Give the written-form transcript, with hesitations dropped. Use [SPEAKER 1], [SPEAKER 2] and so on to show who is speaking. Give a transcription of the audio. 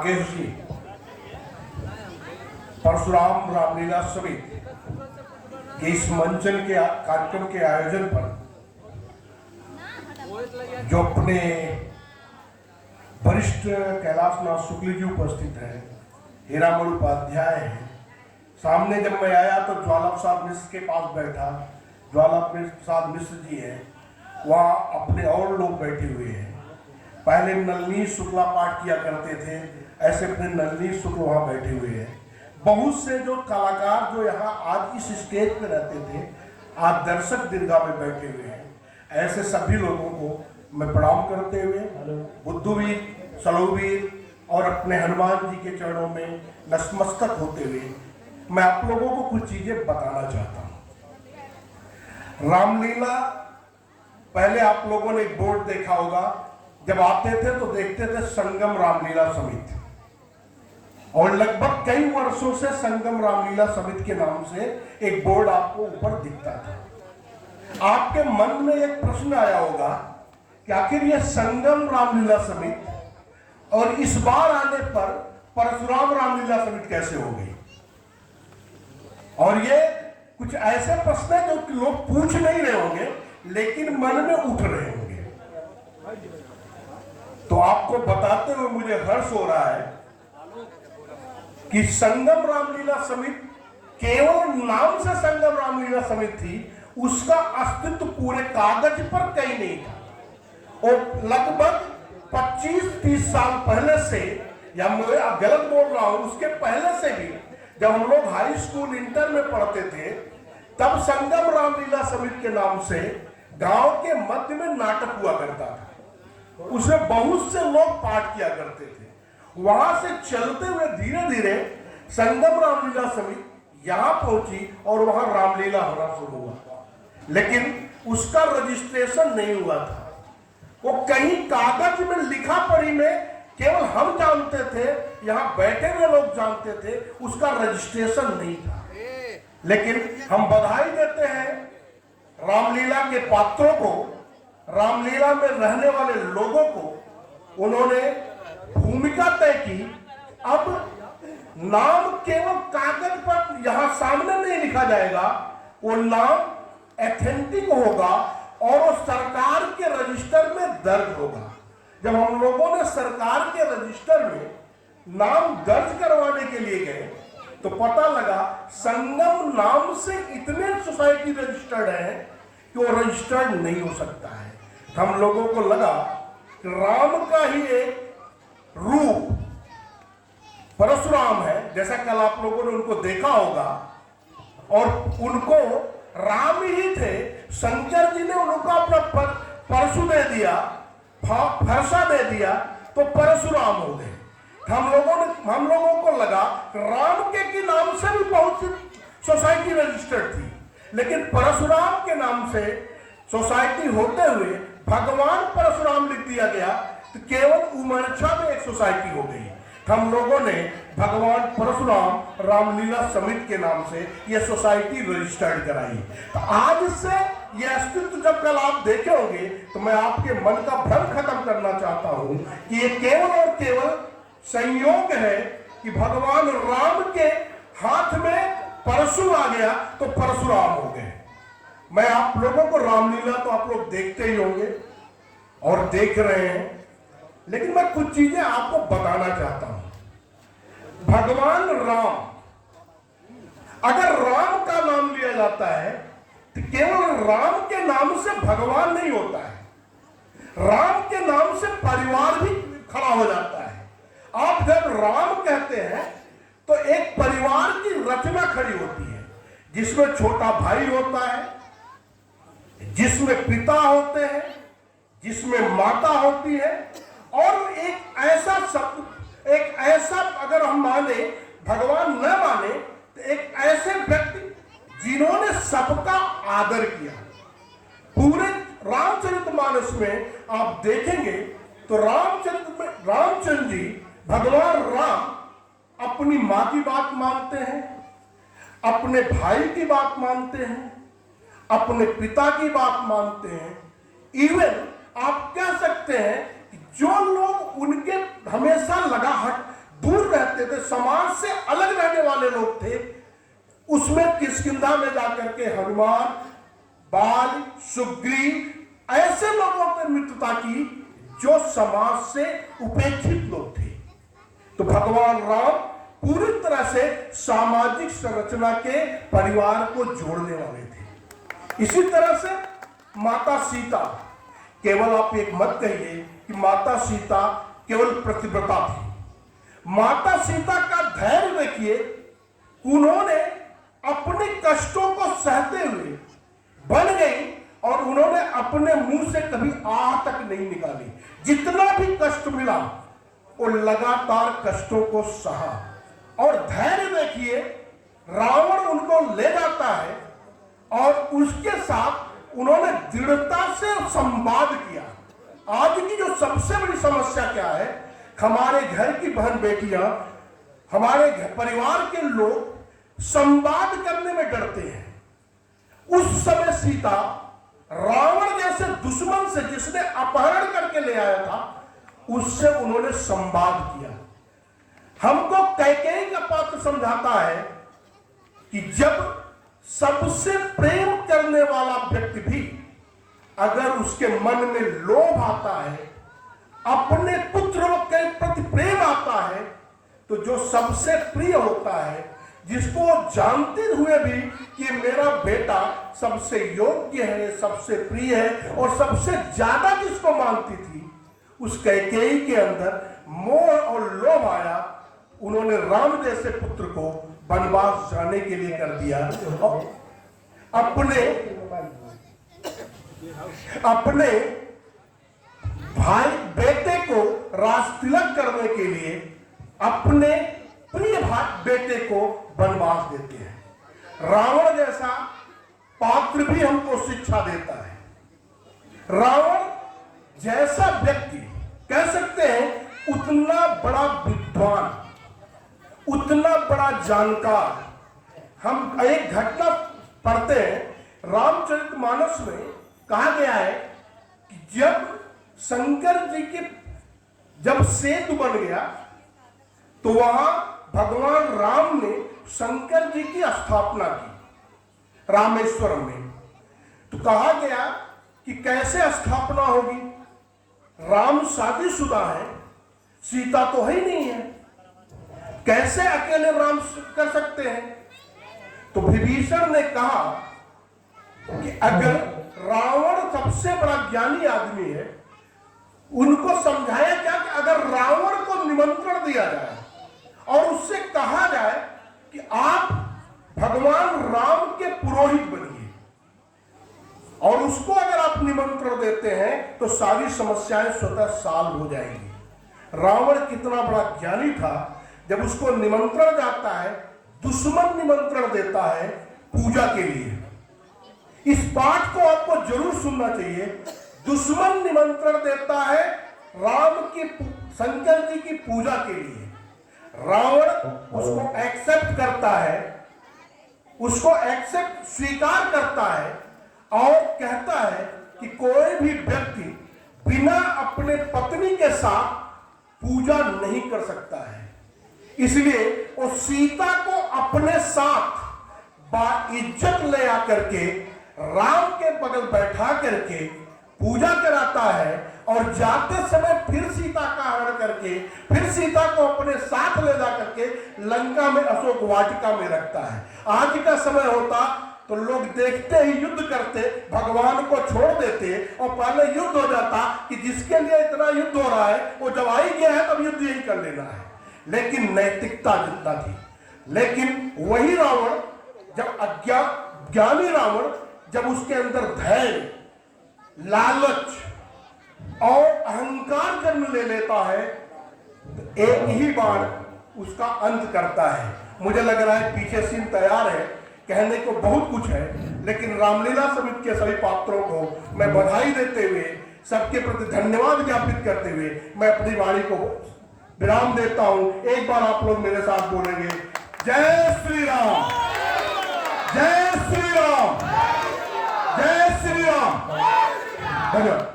[SPEAKER 1] नागेश जी परशुराम रामलीला समिति के इस मंचन के कार्यक्रम के आयोजन पर जो अपने वरिष्ठ कैलाशनाथ शुक्ल जी उपस्थित हैं, हीरामण उपाध्याय हैं। सामने जब मैं आया तो ज्वाला प्रसाद मिश्र के पास बैठा, ज्वाला प्रसाद मिश्र जी हैं, वहाँ अपने और लोग बैठे हुए हैं। पहले नलिनी शुक्ला पाठ किया करते थे, ऐसे अपने नलिनी शुक्ल वहाँ बैठे हुए हैं। बहुत से जो कलाकार जो यहाँ आज इस स्टेज पे रहते थे, आज दर्शक दीर्घा में बैठे हुए हैं। ऐसे सभी लोगों को मैं प्रणाम करते हुए बुद्धवीर, सलोवीर और अपने हनुमान जी के चरणों में नतमस्तक होते हुए मैं आप लोगों को कुछ चीजें बताना चाहता हूँ। रामलीला, पहले आप लोगों ने एक बोर्ड देखा होगा, जब आते थे तो देखते थे संगम रामलीला समिति, और लगभग कई वर्षों से संगम रामलीला समिति के नाम से एक बोर्ड आपको ऊपर दिखता था। आपके मन में एक प्रश्न आया होगा कि आखिर यह संगम रामलीला समिति और इस बार आने पर परशुराम रामलीला समिति कैसे हो गई। और ये कुछ ऐसे प्रश्न है जो लोग पूछ नहीं रहे होंगे लेकिन मन में उठ रहे होंगे। तो आपको बताते हुए मुझे हर्ष हो रहा है कि संगम रामलीला समिति केवल नाम से संगम रामलीला समिति थी, उसका अस्तित्व पूरे कागज पर कहीं नहीं था। और लगभग 25-30 साल पहले से, या मैं गलत बोल रहा हूं, उसके पहले से भी जब हम लोग हाई स्कूल इंटर में पढ़ते थे, तब संगम रामलीला समिति के नाम से गांव के मध्य में नाटक हुआ करता था। उसमें बहुत से लोग पाठ किया करते थे। वहां से चलते हुए धीरे धीरे संगम रामलीला समिति यहां पहुंची और वहां रामलीला होना शुरू हुआ, लेकिन उसका रजिस्ट्रेशन नहीं हुआ था। वो कहीं कागज में लिखा पढ़ी में केवल हम जानते थे, यहां बैठे हुए लोग जानते थे, उसका रजिस्ट्रेशन नहीं था। लेकिन हम बधाई देते हैं रामलीला के पात्रों को, रामलीला में रहने वाले लोगों को। उन्होंने भूमिका तय की। अब नाम केवल कागज पर यहां सामने नहीं लिखा जाएगा, वो नाम एथेंटिक होगा और वो सरकार के रजिस्टर में दर्ज होगा। जब हम लोगों ने सरकार के रजिस्टर में नाम दर्ज करवाने के लिए गए तो पता लगा संगम नाम से इतने सोसाइटी रजिस्टर्ड है कि वो रजिस्टर्ड नहीं हो सकता है। हम लोगों को लगा कि राम का ही एक रूप परशुराम है, जैसा कल आप लोगों ने उनको देखा होगा, और उनको राम ही थे। शंकर जी ने उनको अपना परशु दे दिया, फरसा दे दिया, तो परशुराम हो गए। हम लोगों को लगा राम के नाम से भी बहुत सी सोसाइटी रजिस्टर्ड थी, लेकिन परशुराम के नाम से सोसाइटी होते हुए भगवान परशुराम लिख दिया गया, तो केवल उमरछा में एक सोसाइटी हो गई। हम लोगों ने भगवान परशुराम रामलीला समिति के नाम से यह सोसाइटी रजिस्टर्ड कराई। तो आज से यह अस्तित्व जब कल आप देखे होंगे तो मैं आपके मन का भ्रम खत्म करना चाहता हूं कि ये केवल और केवल संयोग है कि भगवान राम के हाथ में परशु आ गया तो परशुराम हो गए। मैं आप लोगों को रामलीला तो आप लोग देखते ही होंगे और देख रहे हैं, लेकिन मैं कुछ चीजें आपको बताना चाहता हूं। भगवान राम, अगर राम का नाम लिया जाता है तो केवल राम के नाम से भगवान नहीं होता है, राम के नाम से परिवार भी खड़ा हो जाता है। आप जब राम कहते हैं तो एक परिवार की रचना खड़ी होती है, जिसमें छोटा भाई होता है, जिसमें पिता होते हैं, जिसमें माता होती है, और एक ऐसा अगर हम माने, भगवान न माने, तो एक ऐसे व्यक्ति जिन्होंने सबका आदर किया। पूरे रामचरितमानस में आप देखेंगे तो रामचंद्र जी, भगवान राम अपनी मां की बात मानते हैं, अपने भाई की बात मानते हैं, अपने पिता की बात मानते हैं। इवन आप कह सकते हैं कि जो लोग उनके हमेशा समाज से अलग रहने वाले लोग थे, उसमें किष्किंधा में जाकर के हनुमान, बाल, सुग्रीव ऐसे लोगों ने मित्रता की जो समाज से उपेक्षित लोग थे। तो भगवान राम पूरी तरह से सामाजिक संरचना के परिवार को जोड़ने वाले थे। इसी तरह से माता सीता, केवल आप एक मत कहिए कि माता सीता केवल प्रतिव्रता थी। माता सीता का धैर्य देखिए, उन्होंने अपने कष्टों को सहते हुए बन गई और उन्होंने अपने मुंह से कभी आह तक नहीं निकाली। जितना भी कष्ट मिला वो लगातार कष्टों को सहा। और धैर्य देखिए, रावण उनको ले जाता है और उसके साथ उन्होंने दृढ़ता से संवाद किया। आज की जो सबसे बड़ी समस्या क्या है, हमारे घर की बहन बेटियां, हमारे परिवार के लोग संवाद करने में डरते हैं। उस समय सीता रावण जैसे दुश्मन से, जिसने अपहरण करके ले आया था, उससे उन्होंने संवाद किया। हमको कैकेयी का पात्र समझाता है कि जब सबसे प्रेम करने वाला व्यक्ति भी अगर उसके मन में लोभ आता है, अपने पुत्र के प्रति प्रेम आता है, तो जो सबसे प्रिय होता है, जिसको जानते हुए भी कि मेरा बेटा सबसे योग्य है, सबसे प्रिय है और सबसे ज्यादा जिसको मानती थी, उस कैकेयी के अंदर मोह और लोभ आया। उन्होंने राम जैसे पुत्र को वनवास जाने के लिए कर दिया और अपने भाई बेटे को राज तिलक करने के लिए अपने प्रिय भाई बेटे को वनवास देते हैं। रावण जैसा पात्र भी हमको शिक्षा देता है। रावण जैसा व्यक्ति, कह सकते हैं, उतना बड़ा विद्वान, उतना बड़ा जानकार। हम एक घटना पढ़ते हैं रामचरितमानस में, कहा गया है कि जब शंकर जी के जब सेतु बन गया तो वहां भगवान राम ने शंकर जी की स्थापना की रामेश्वरम में। तो कहा गया कि कैसे स्थापना होगी, राम शादीशुदा है, सीता तो है ही नहीं है, कैसे अकेले राम कर सकते हैं। तो विभीषण ने कहा कि अगर रावण सबसे बड़ा ज्ञानी आदमी है, उनको समझाया क्या कि अगर रावण को निमंत्रण दिया जाए और उससे कहा जाए कि आप भगवान राम के पुरोहित बनिए, और उसको अगर आप निमंत्रण देते हैं तो सारी समस्याएं स्वतः सॉल्व हो जाएंगी। रावण कितना बड़ा ज्ञानी था, जब उसको निमंत्रण जाता है, दुश्मन निमंत्रण देता है पूजा के लिए। इस पाठ को आपको जरूर सुनना चाहिए। दुश्मन निमंत्रण देता है राम की, शंकर जी की पूजा के लिए। रावण उसको एक्सेप्ट करता है, उसको एक्सेप्ट स्वीकार करता है और कहता है कि कोई भी व्यक्ति बिना अपने पत्नी के साथ पूजा नहीं कर सकता है। इसलिए वो सीता को अपने साथ बाइज्जत ले आकर के राम के बगल बैठा करके पूजा कराता है और जाते समय फिर सीता का हरण करके फिर सीता को अपने साथ ले जा करके लंका में अशोक वाटिका में रखता है। आज का समय होता तो लोग देखते ही युद्ध करते, भगवान को छोड़ देते और पहले युद्ध हो जाता कि जिसके लिए इतना युद्ध हो रहा है वो जब आई गया है तब युद्ध यही कर लेना है। लेकिन नैतिकता जितना थी। लेकिन वही रावण, जब ज्ञानी रावण, जब उसके अंदर धैर्य, लालच और अहंकार जन्म ले लेता है, तो एक ही बार उसका अंत करता है। मुझे लग रहा है पीछे सीन तैयार है, कहने को बहुत कुछ है, लेकिन रामलीला समिति के सभी पात्रों को मैं बधाई देते हुए, सबके प्रति धन्यवाद ज्ञापित करते हुए मैं अपनी वाणी को विराम देता हूं। एक बार आप लोग मेरे साथ बोलेंगे, जय श्री राम, जय श्री राम, जय श्री राम। धन्यवाद।